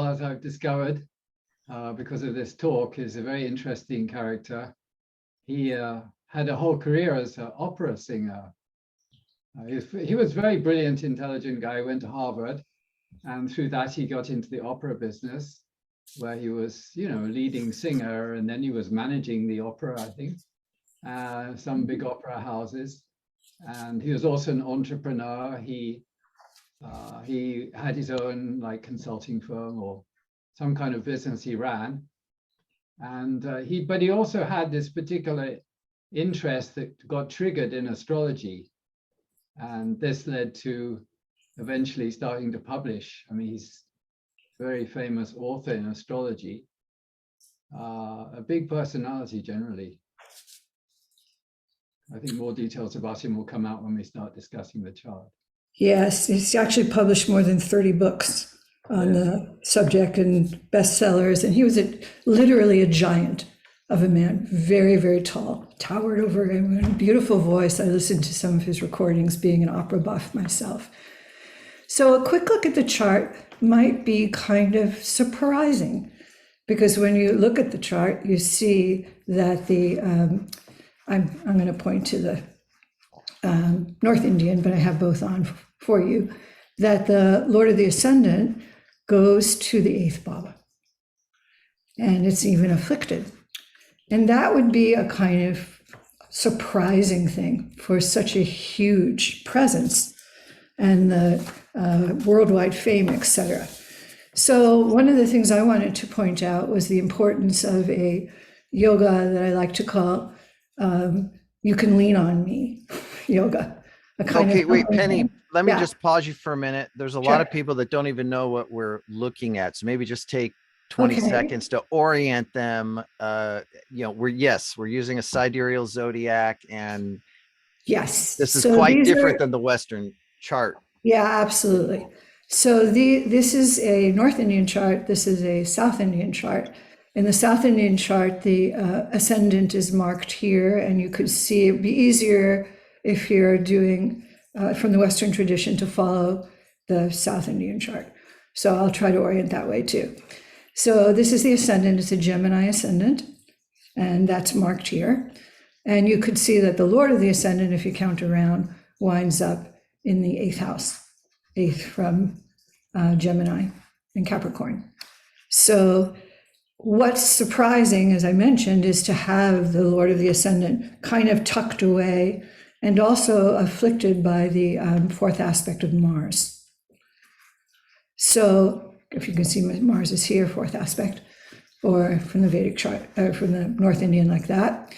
Tyl, as I've discovered because of this talk, is a very interesting character. He had a whole career as an opera singer. He was a very brilliant, intelligent guy, went to Harvard, and through that he got into the opera business, where he was, a leading singer, and then he was managing the opera, I think, some big opera houses. And he was also an entrepreneur. He had his own consulting firm or some kind of business he ran. And but he also had this particular interest that got triggered in astrology. And this led to eventually starting to publish. I mean, he's a very famous author in astrology, a big personality generally. I think more details about him will come out when we start discussing the chart. Yes, he's actually published more than 30 books on the subject and bestsellers. And he was literally a giant of a man, very, very tall, towered over him, a beautiful voice. I listened to some of his recordings, being an opera buff myself. So a quick look at the chart might be kind of surprising, because when you look at the chart, you see that I'm going to point to the North Indian, but I have both on for you, that the Lord of the Ascendant goes to the 8th bhava, and it's even afflicted. And that would be a kind of surprising thing for such a huge presence and the worldwide fame, etc. So one of the things I wanted to point out was the importance of a yoga that I like to call you can lean on me yoga. Okay, wait, Penny, let me just pause you for a minute. There's a lot of people that don't even know what we're looking at. So maybe just take 20 seconds to orient them. We're using a sidereal zodiac, and yes, this is quite different than the Western chart. Yeah, absolutely. So this is a North Indian chart. This is a South Indian chart. In the South Indian chart, the ascendant is marked here, and you could see it'd be easier if you're doing from the Western tradition to follow the South Indian chart. So I'll try to orient that way too. So this is the ascendant. It's a Gemini ascendant, and that's marked here. And you could see that the Lord of the Ascendant, if you count around, winds up in the 8th house, 8th from Gemini and Capricorn. So what's surprising, as I mentioned, is to have the Lord of the Ascendant kind of tucked away and also afflicted by the 4th aspect of Mars. So if you can see, Mars is here, 4th aspect, or from the Vedic chart, from the North Indian like that.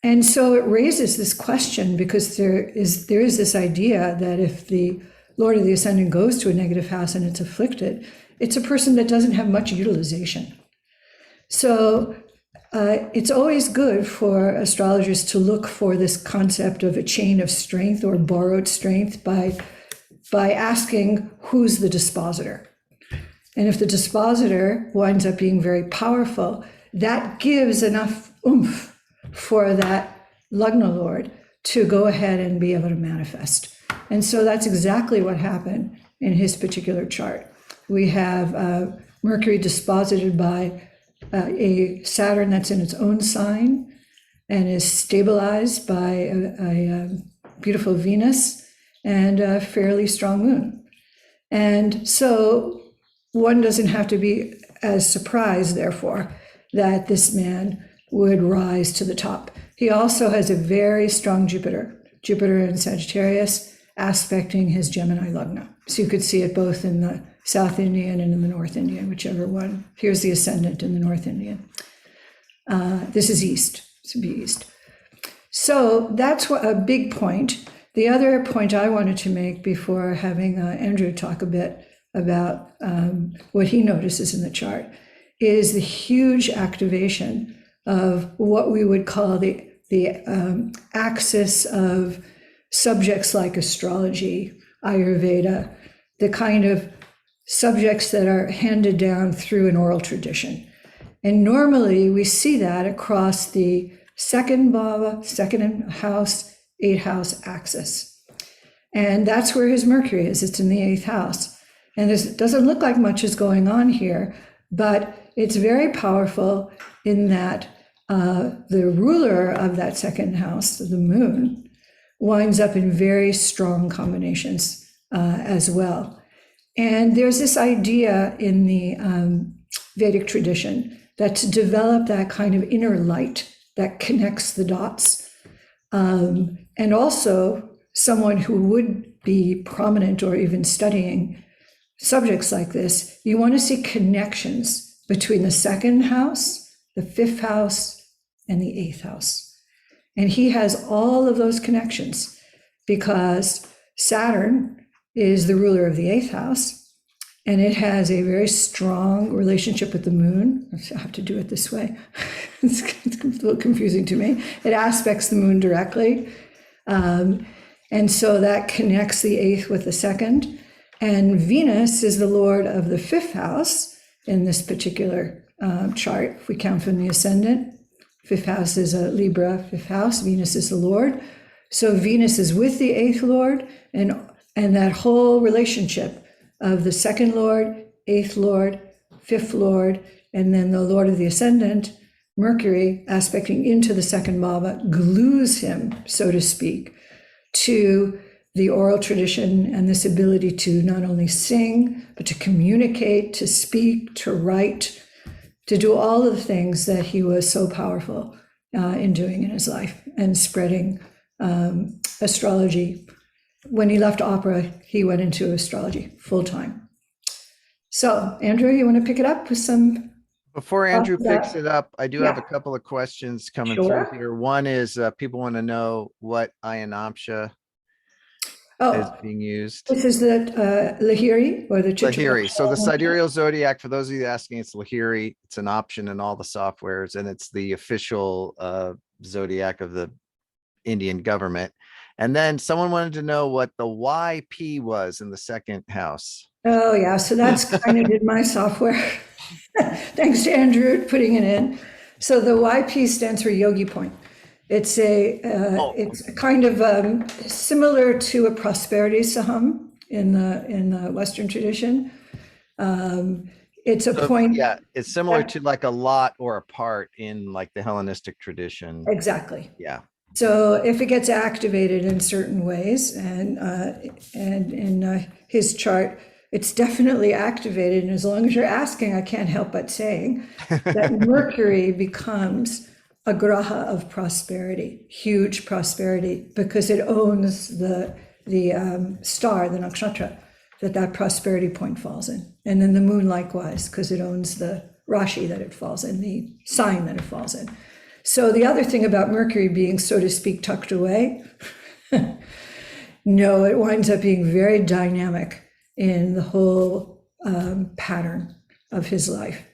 And so it raises this question, because there is this idea that if the Lord of the Ascendant goes to a negative house and it's afflicted, it's a person that doesn't have much utilization. So it's always good for astrologers to look for this concept of a chain of strength or borrowed strength by asking who's the dispositor. And if the dispositor winds up being very powerful, that gives enough oomph for that Lagna Lord to go ahead and be able to manifest. And so that's exactly what happened in his particular chart. We have Mercury disposited by a Saturn that's in its own sign and is stabilized by a beautiful Venus and a fairly strong moon. And so one doesn't have to be as surprised, therefore, that this man would rise to the top. He also has a very strong Jupiter in Sagittarius, aspecting his Gemini Lagna. So you could see it both in the South Indian and in the North Indian, whichever one. Here's the ascendant in the North Indian. This is East, this would be East. So that's a big point. The other point I wanted to make before having Andrew talk a bit about what he notices in the chart is the huge activation of what we would call the axis of subjects like astrology, Ayurveda, the kind of subjects that are handed down through an oral tradition. And normally we see that across the 2nd bhava, 2nd house, 8th house axis. And that's where his Mercury is. It's in the 8th house. And it doesn't look like much is going on here, but it's very powerful in that the ruler of that second house, the moon, winds up in very strong combinations as well. And there's this idea in the Vedic tradition that to develop that kind of inner light that connects the dots, and also someone who would be prominent or even studying subjects like this, you want to see connections between the second house, the fifth house, and the eighth house. And he has all of those connections because Saturn is the ruler of the eighth house, and it has a very strong relationship with the moon. I have to do it this way. It's a little confusing to me. It aspects the moon directly. And so that connects the eighth with the second. And Venus is the lord of the fifth house in this particular chart. If we count from the ascendant, fifth house is a Libra fifth house. Venus is the lord. So Venus is with the eighth lord, and that whole relationship of the second lord, eighth lord, fifth lord, and then the lord of the ascendant, Mercury, aspecting into the second bhava, glues him, so to speak, to the oral tradition and this ability to not only sing, but to communicate, to speak, to write, to do all of the things that he was so powerful in doing in his life and spreading astrology. When he left opera, he went into astrology full time. So, Andrew, you want to pick it up with some? Before Andrew picks it up, I do have a couple of questions coming through here. One is people want to know what Ayanamsha is being used. This is the Lahiri or the Lahiri. So the sidereal zodiac, for those of you asking, it's Lahiri. It's an option in all the softwares, and it's the official zodiac of the Indian government. And then someone wanted to know what the YP was in the second house. Oh, yeah. So that's kind of in my software. Thanks to Andrew putting it in. So the YP stands for Yogi Point. It's it's kind of similar to a prosperity saham in the Western tradition. It's a point. Yeah, it's similar to like a lot or a part in like the Hellenistic tradition. Exactly. Yeah. So if it gets activated in certain ways, and in his chart, it's definitely activated. And as long as you're asking, I can't help but saying that Mercury becomes a graha of prosperity, huge prosperity, because it owns the star, the nakshatra, that prosperity point falls in. And then the moon likewise, because it owns the rashi that it falls in, the sign that it falls in. So the other thing about Mercury being, so to speak, tucked away, no, it winds up being very dynamic in the whole pattern of his life.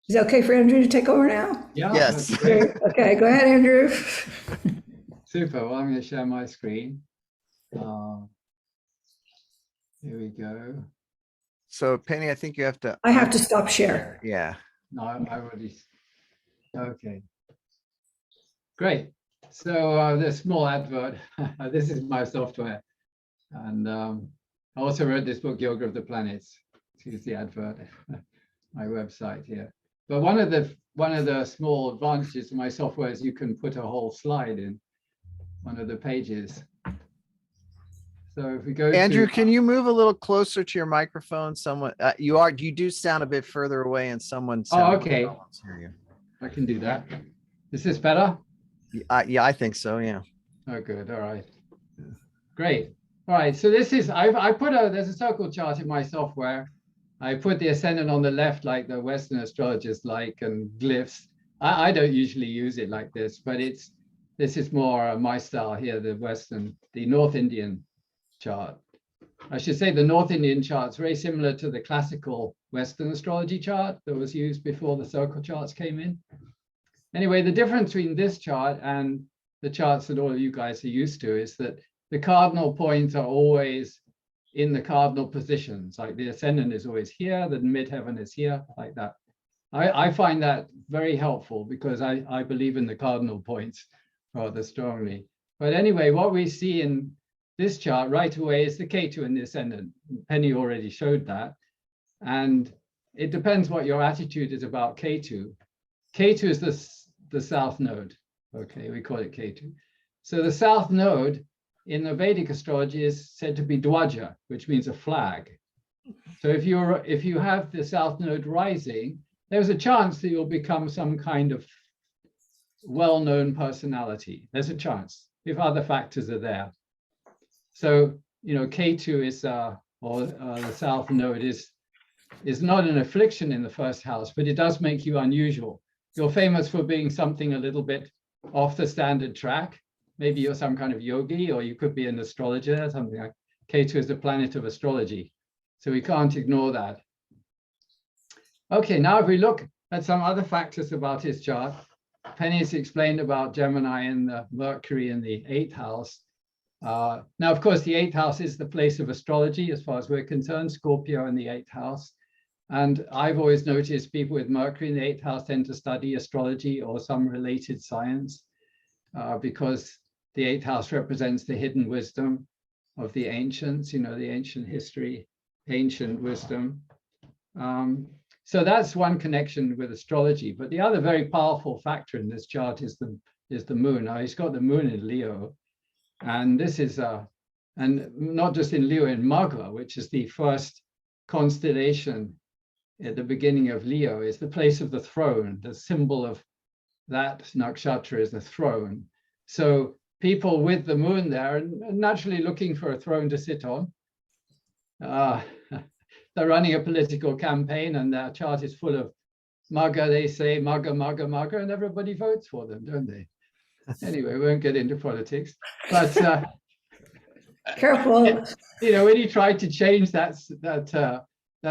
Is it okay for Andrew to take over now? Yeah. Yes. Okay, go ahead, Andrew. Super. Well, I'm going to share my screen. Here we go. So Penny, I think you have to. I have to stop share. Yeah. No, I already. Okay. Great. So the small advert. This is my software, and I also wrote this book, Yoga of the Planets. Here's the advert. My website here. But one of the small advantages of my software is you can put a whole slide in one of the pages. So if we go Andrew, to, can you move a little closer to your microphone? Someone you do sound a bit further away, and someone. Oh, okay. Hear you. I can do that. Is this better? Yeah, I think so. Yeah. Oh, good. All right. Great. All right. So this is I put there's a circle chart in my software. I put the ascendant on the left, like the Western astrologers like, and glyphs. I don't usually use it like this, but this is more my style here, the North Indian chart. I should say the North Indian chart is very similar to the classical Western astrology chart that was used before the circle charts came in. Anyway, the difference between this chart and the charts that all of you guys are used to is that the cardinal points are always in the cardinal positions, like the ascendant is always here, the midheaven is here, like that. I find that very helpful because I believe in the cardinal points rather strongly. But anyway, what we see in this chart right away is the Ketu in the ascendant. Penny already showed that. And it depends what your attitude is about Ketu. Ketu is the south node. Okay, we call it Ketu. So the south node in the Vedic astrology is said to be Dwaja, which means a flag. So if you have the south node rising, there's a chance that you'll become some kind of well-known personality. There's a chance if other factors are there. So, you know, Ketu is, the south node is not an affliction in the first house, but it does make you unusual. You're famous for being something a little bit off the standard track. Maybe you're some kind of yogi, or you could be an astrologer, something like Ketu is the planet of astrology. So we can't ignore that. Okay, now if we look at some other factors about his chart, Penny's explained about Gemini and the Mercury in the 8th house. Now, of course, the 8th house is the place of astrology as far as we're concerned, Scorpio in the 8th house. And I've always noticed people with Mercury in the 8th house tend to study astrology or some related science because the 8th house represents the hidden wisdom of the ancients, you know, the ancient history, ancient wisdom. So that's one connection with astrology. But the other very powerful factor in this chart is the moon. Now, he's got the moon in Leo. And this is, and not just in Leo, in Magha, which is the first constellation at the beginning of Leo, is the place of the throne. The symbol of that nakshatra is the throne. So people with the moon there are naturally looking for a throne to sit on. They're running a political campaign and their chart is full of Magha, they say, Magha, Magha, Magha, and everybody votes for them, don't they? Anyway, we won't get into politics. But careful. You know, when he tried to change that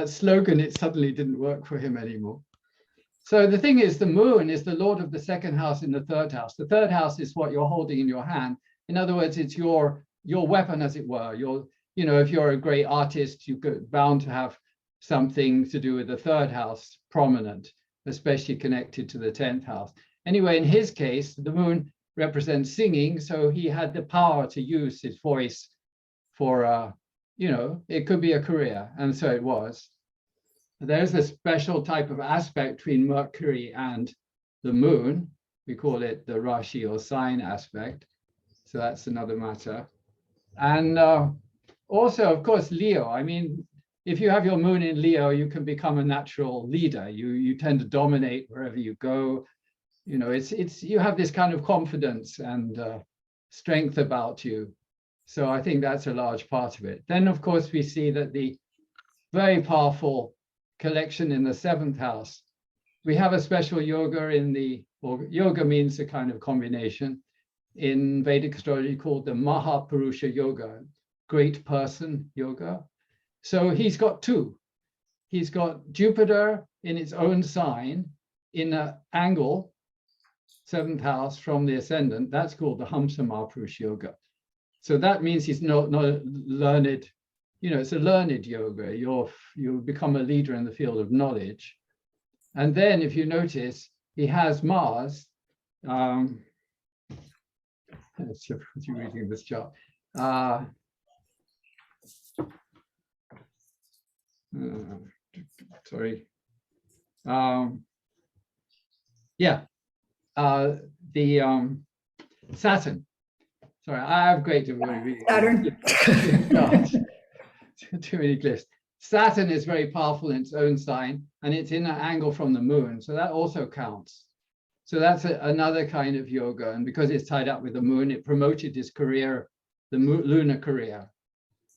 slogan, it suddenly didn't work for him anymore. So the thing is, the moon is the lord of the 2nd house in the 3rd house. The 3rd house is what you're holding in your hand. In other words, it's your weapon, as it were. You know, if you're a great artist, you're bound to have something to do with the 3rd house prominent, especially connected to the 10th house. Anyway, in his case, the moon represents singing, so he had the power to use his voice for, you know, it could be a career, and so it was. There's a special type of aspect between Mercury and the moon. We call it the Rashi or sign aspect. So that's another matter. And also, of course, Leo. I mean, if you have your moon in Leo, you can become a natural leader. You tend to dominate wherever you go. You know, you have this kind of confidence and strength about you. So I think that's a large part of it. Then, of course, we see that the very powerful collection in the 7th house, we have a special yoga or yoga means a kind of combination in Vedic astrology called the Mahapurusha Yoga, great person yoga. So he's got two. He's got Jupiter in its own sign in an angle, 7th house from the ascendant. That's called the Hamsa Mahapurusha Yoga. So that means he's not learned, you know, it's a learned yoga. You become a leader in the field of knowledge. And then if you notice, he has Mars. Let's see if you're reading this chart. Sorry. The Saturn. Sorry, I have great difficulty. Saturn. Too many glyphs. Saturn is very powerful in its own sign, and it's in an angle from the moon, so that also counts. So that's another kind of yoga, and because it's tied up with the moon, it promoted his career, the lunar career,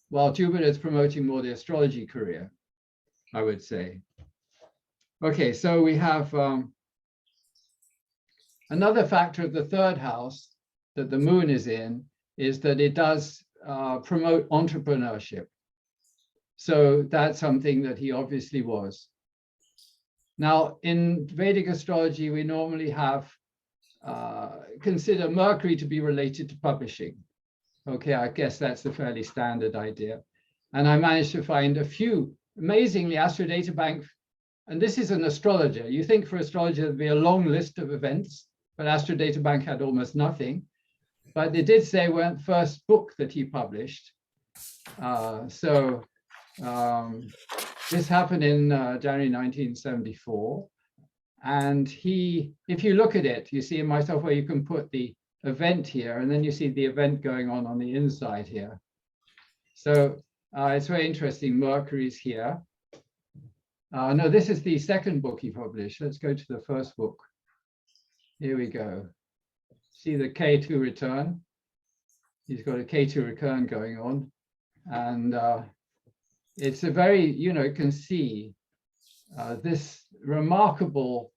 while Jupiter is promoting more the astrology career, I would say. Okay, so we have another factor of the 3rd house that the moon is in is that it does promote entrepreneurship. So that's something that he obviously was. Now, in Vedic astrology, we normally have consider Mercury to be related to publishing. Okay, I guess that's a fairly standard idea. And I managed to find a few, amazingly, Astrodatabank, and this is an astrologer. You think for astrologer there'd be a long list of events, but Astrodatabank had almost nothing. but it did say when first book that he published. This happened in January 1974. And if you look at it, you see in my software, you can put the event here, and then you see the event going on the inside here. So it's very interesting. Mercury's here. No, this is the second book he published. Let's go to the first book. Here we go. See the K2 return. He's got a K2 return going on. And it's a very, you can see this remarkable,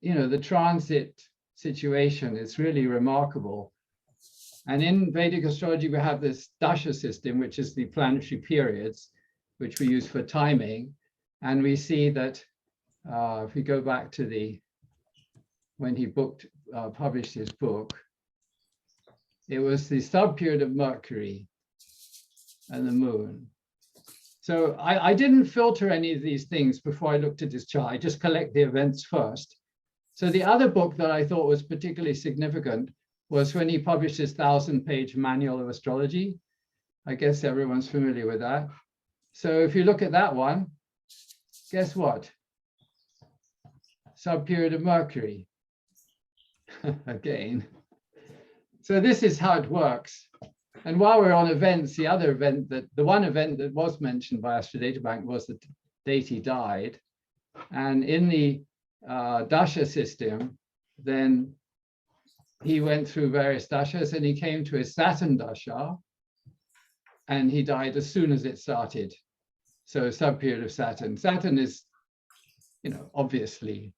the transit situation is really remarkable. And in Vedic astrology, we have this dasha system, which is the planetary periods, which we use for timing. And we see that if we go back to when he published his book, it was the sub-period of Mercury and the moon. So I didn't filter any of these things before I looked at his chart. I just collect the events first. So the other book that I thought was particularly significant was when he published his 1,000-page manual of astrology. I guess everyone's familiar with that. So if you look at that one, guess what? Sub-period of Mercury. Again. So this is how it works. And while we're on events, the one event that was mentioned by Astrodatabank was the date he died. And in the dasha system, then he went through various dashas and he came to his Saturn dasha, and he died as soon as it started. So sub-period of Saturn. Saturn is, obviously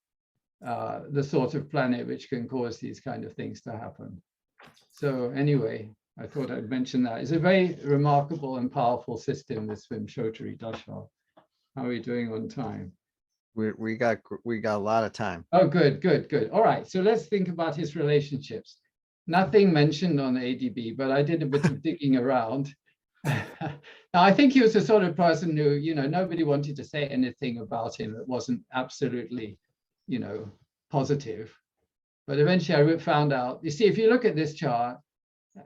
the sort of planet which can cause these kind of things to happen. So anyway, I thought I'd mention that. It's a very remarkable and powerful system, this Vimshottari dasha. How are we doing on time? We got a lot of time. Oh, good. All right, so let's think about his relationships. Nothing mentioned on ADB, but I did a bit of digging around. Now, I think he was the sort of person who, nobody wanted to say anything about him that wasn't absolutely, positive. But eventually I found out, you see, if you look at this chart,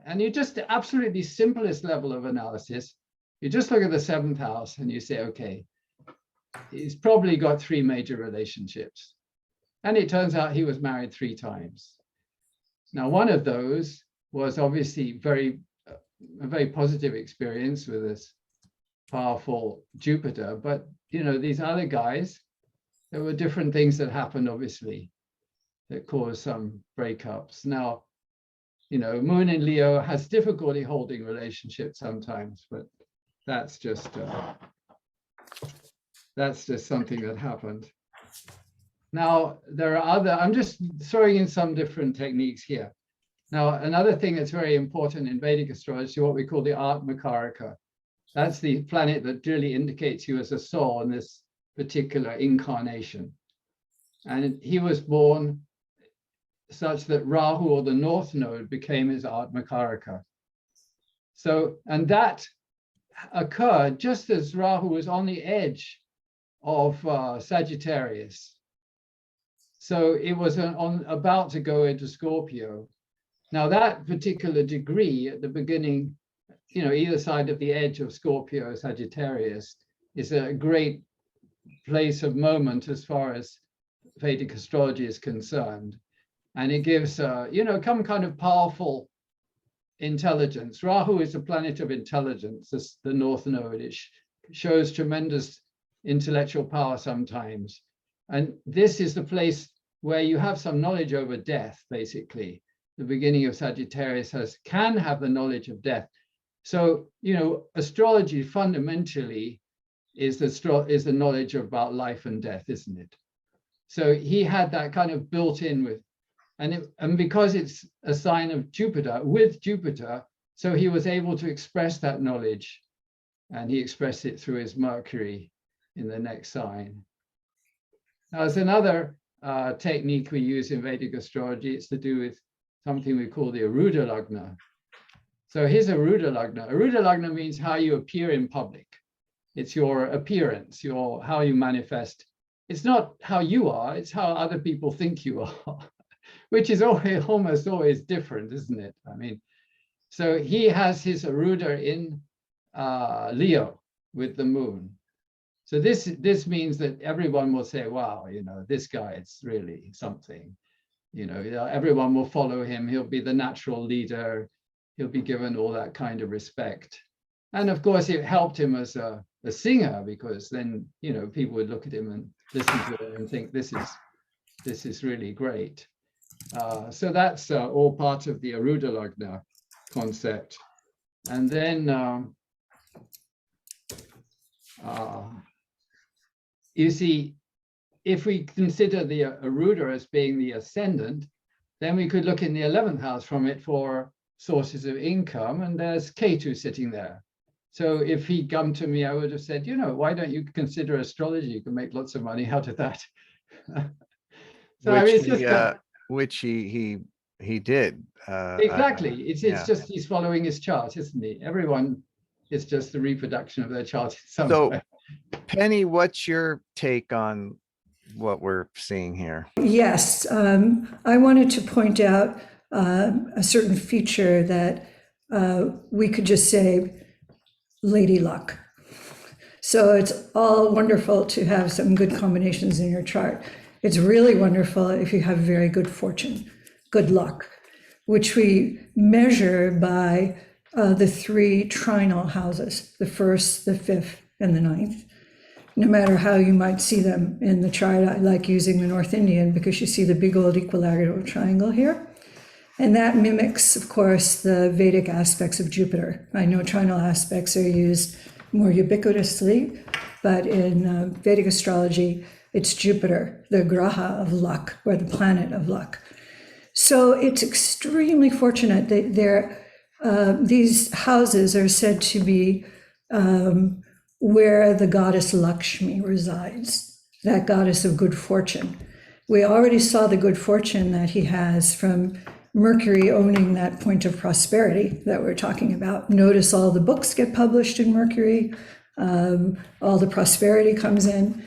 and you just absolutely simplest level of analysis, you just look at the 7th house and you say, okay, he's probably got 3 major relationships. And it turns out he was married 3 times. Now, one of those was obviously a very positive experience with this powerful Jupiter. But, these other guys, there were different things that happened, obviously, that caused some breakups. Now, Moon in Leo has difficulty holding relationships sometimes, but that's just something that happened. Now, there are I'm just throwing in some different techniques here. Now, another thing that's very important in Vedic astrology, what we call the Atmakaraka. That's the planet that really indicates you as a soul in this particular incarnation. And he was born such that Rahu, or the North Node, became his Atmakaraka. So, and that occurred just as Rahu was on the edge of Sagittarius. So it was about to go into Scorpio. Now that particular degree at the beginning, either side of the edge of Scorpio, Sagittarius, is a great place of moment as far as Vedic astrology is concerned. And it gives, some kind of powerful intelligence. Rahu is a planet of intelligence, the North Node. It shows tremendous intellectual power sometimes. And this is the place where you have some knowledge over death, basically. The beginning of Sagittarius can have the knowledge of death. So, astrology fundamentally is the knowledge about life and death, isn't it? So he had that kind of built in with, and because it's a sign of Jupiter, with Jupiter, so he was able to express that knowledge, and he expressed it through his Mercury in the next sign. Now, there's another technique we use in Vedic astrology. It's to do with something we call the Aruda Lagna. So here's Aruda Lagna. Aruda Lagna means how you appear in public. It's your appearance, how you manifest. It's not how you are, it's how other people think you are, which is always, almost always different, isn't it? I mean, so he has his Aruda in Leo with the moon. So this means that everyone will say, wow, you know, this guy is really something. You know, everyone will follow him. He'll be the natural leader. He'll be given all that kind of respect. And of course, it helped him as a singer, because then, you know, people would look at him and listen to him and think, this is really great. So that's all part of the Aruda Lagna concept. And then you see, if we consider the Aruda as being the ascendant, then we could look in the 11th house from it for sources of income, and there's Ketu sitting there. So if he'd come to me, I would have said, you know, why don't you consider astrology? You can make lots of money out of that. So which, I mean, it's just which he did. Exactly. It's yeah. just he's following his chart, isn't he? Everyone is just the reproduction of their chart in some So, way. Penny, what's your take on what we're seeing here? Yes, I wanted to point out a certain feature that we could just say lady luck. So it's all wonderful to have some good combinations in your chart. It's really wonderful if you have very good fortune, good luck, which we measure by the 3 trinal houses, the 1st, the 5th, and the 9th. No matter how you might see them in the chart, I like using the North Indian because you see the big old equilateral triangle here. And that mimics, of course, the Vedic aspects of Jupiter. I know trinal aspects are used more ubiquitously, but in Vedic astrology, it's Jupiter, the graha of luck, or the planet of luck. So it's extremely fortunate that these houses are said to be where the goddess Lakshmi resides, that goddess of good fortune. We already saw the good fortune that he has from Mercury owning that point of prosperity that we're talking about. Notice all the books get published in Mercury, all the prosperity comes in.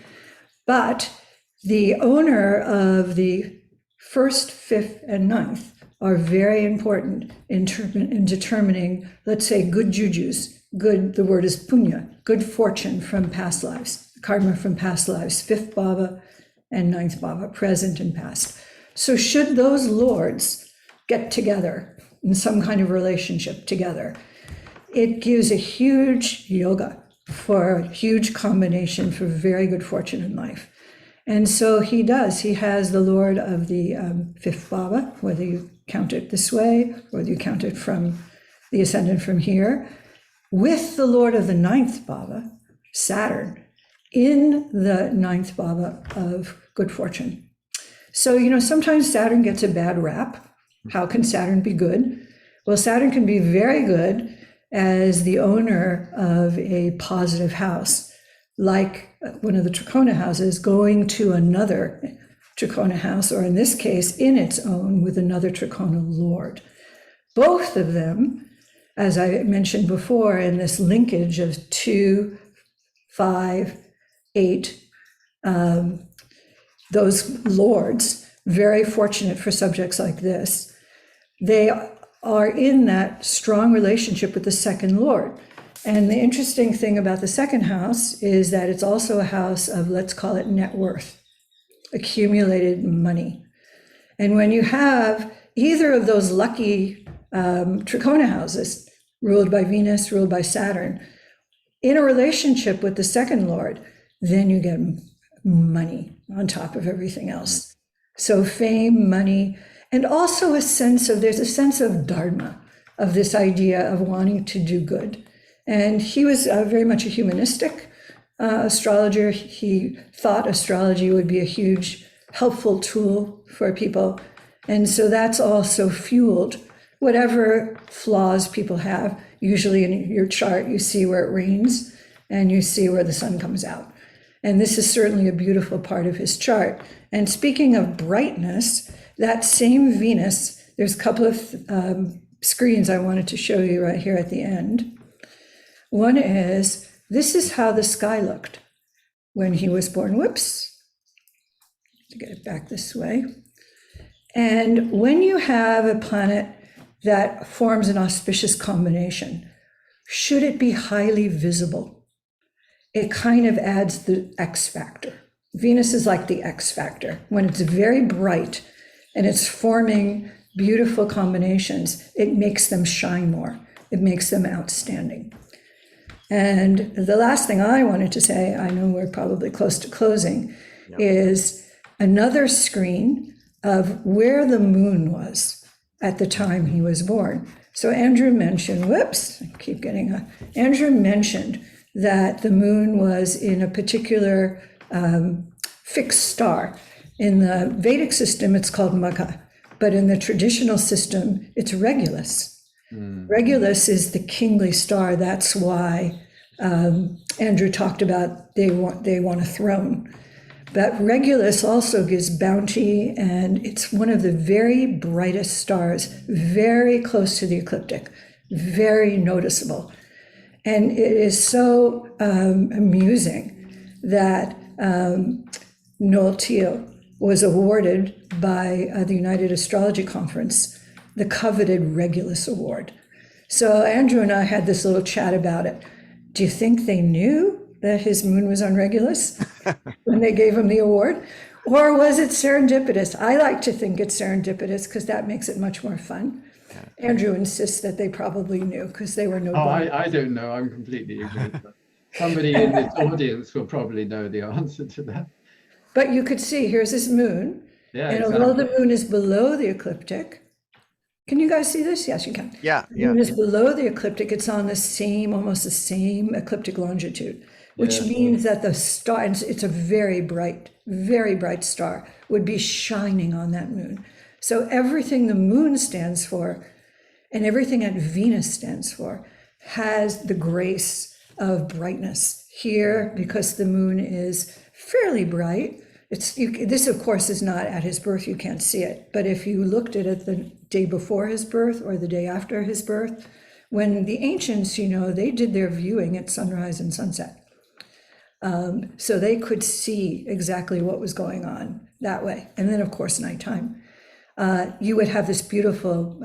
But the owner of the 1st, 5th, and 9th are very important in determining, let's say, good jujus. Good, the word is punya, good fortune from past lives, karma from past lives, 5th bhava and 9th bhava, present and past. So should those lords get together in some kind of relationship together, it gives a huge yoga for a huge combination for very good fortune in life. And so he does. He has the lord of the 5th bhava, whether you count it this way, whether you count it from the ascendant from here, with the lord of the 9th bhava, Saturn, in the 9th bhava of good fortune. So, you know, sometimes Saturn gets a bad rap. How can Saturn be good? Well, Saturn can be very good as the owner of a positive house, like one of the Trikona houses going to another Trikona house, or in this case, in its own with another Trikona lord. Both of them, as I mentioned before, in this linkage of 2, 5, 8, those lords, very fortunate for subjects like this. They are in that strong relationship with the second lord. And the interesting thing about the second house is that it's also a house of, let's call it net worth, accumulated money. And when you have either of those lucky Trikona houses, ruled by Venus, ruled by Saturn, in a relationship with the second lord, then you get money on top of everything else. So fame, money, and also there's a sense of dharma, of this idea of wanting to do good. And he was very much a humanistic astrologer. He thought astrology would be a huge helpful tool for people. And so that's also fueled whatever flaws people have. Usually in your chart, you see where it rains and you see where the sun comes out. And this is certainly a beautiful part of his chart. And speaking of brightness, that same Venus, there's a couple of screens I wanted to show you right here at the end. One is, this is how the sky looked when he was born. Whoops, to get it back this way. And when you have a planet that forms an auspicious combination, should it be highly visible, it kind of adds the X factor. Venus is like the X factor. When it's very bright and it's forming beautiful combinations, it makes them shine more. It makes them outstanding. And the last thing I wanted to say, I know we're probably close to closing, is another screen of where the moon was at the time he was born. So Andrew mentioned, Andrew mentioned that the moon was in a particular fixed star. In the Vedic system, it's called Magha, but in the traditional system, it's Regulus. Regulus is the kingly star. That's why Andrew talked about they want a throne. But Regulus also gives bounty, and it's one of the very brightest stars, very close to the ecliptic, very noticeable. And it is so amusing that Noel Tyl was awarded by the United Astrology Conference the coveted Regulus Award. So Andrew and I had this little chat about it. Do you think they knew that his moon was on Regulus when they gave him the award? Or was it serendipitous? I like to think it's serendipitous because that makes it much more fun. Andrew insists that they probably knew because they were no. Oh, I don't know. I'm completely ignorant. Somebody in this audience will probably know the answer to that. But you could see, here's this moon. Yeah, and exactly. although the moon is below the ecliptic, can you guys see this? Yes, you can. Yeah. The moon is below the ecliptic. It's on the same, almost the same ecliptic longitude, which means that the star, and it's a very bright star, would be shining on that moon. So everything the moon stands for and everything that Venus stands for has the grace of brightness. Here, because the moon is fairly bright, this of course is not at his birth, you can't see it, but if you looked at it the day before his birth or the day after his birth, when the ancients, they did their viewing at sunrise and sunset. So they could see exactly what was going on that way. And then of course, nighttime, you would have this beautiful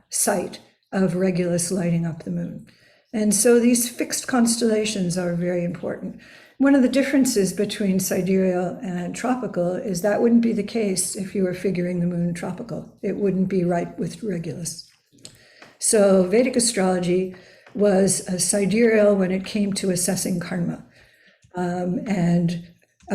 sight of Regulus lighting up the moon. And so these fixed constellations are very important. One of the differences between sidereal and tropical is that wouldn't be the case if you were figuring the moon tropical. It wouldn't be right with Regulus. So Vedic astrology was sidereal when it came to assessing karma and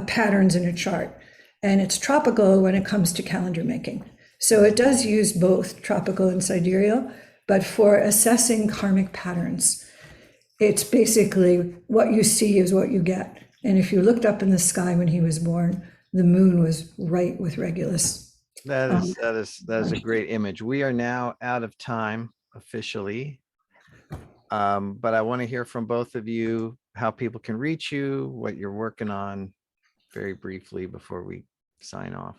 patterns in a chart. And it's tropical when it comes to calendar making. So it does use both tropical and sidereal, but for assessing karmic patterns, it's basically what you see is what you get. And if you looked up in the sky when he was born, the moon was right with Regulus. That is a great image. We are now out of time officially. But I want to hear from both of you how people can reach you, what you're working on, very briefly before we sign off.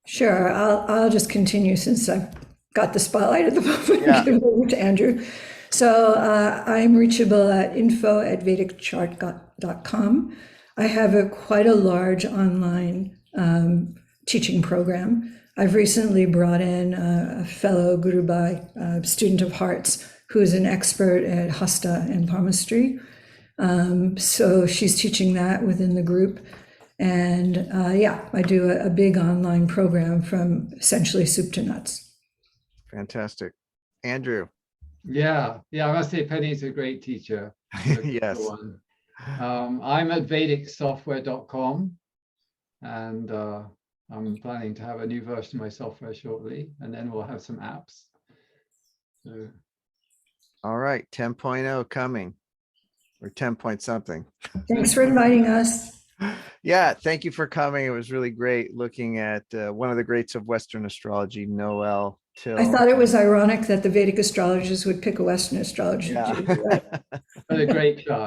Sure, I'll just continue since I've got the spotlight at the moment. Give it over to Andrew. So I'm reachable at info@vedicchart.com. I have quite a large online teaching program. I've recently brought in a fellow Gurubai, student of hearts, who is an expert at Hasta and palmistry. So she's teaching that within the group. And I do a big online program from essentially soup to nuts. Fantastic. Andrew. Yeah, I must say Penny's a great teacher. Yes. I'm at vedicsoftware.com, and I'm planning to have a new version of my software shortly, and then we'll have some apps. So. All right, 10.0 coming, or 10 point something. Thanks for inviting us. Yeah, thank you for coming. It was really great looking at one of the greats of Western astrology, Noel Tyl. I thought it was ironic that the Vedic astrologers would pick a Western astrologer. Yeah. To do that. What a great job.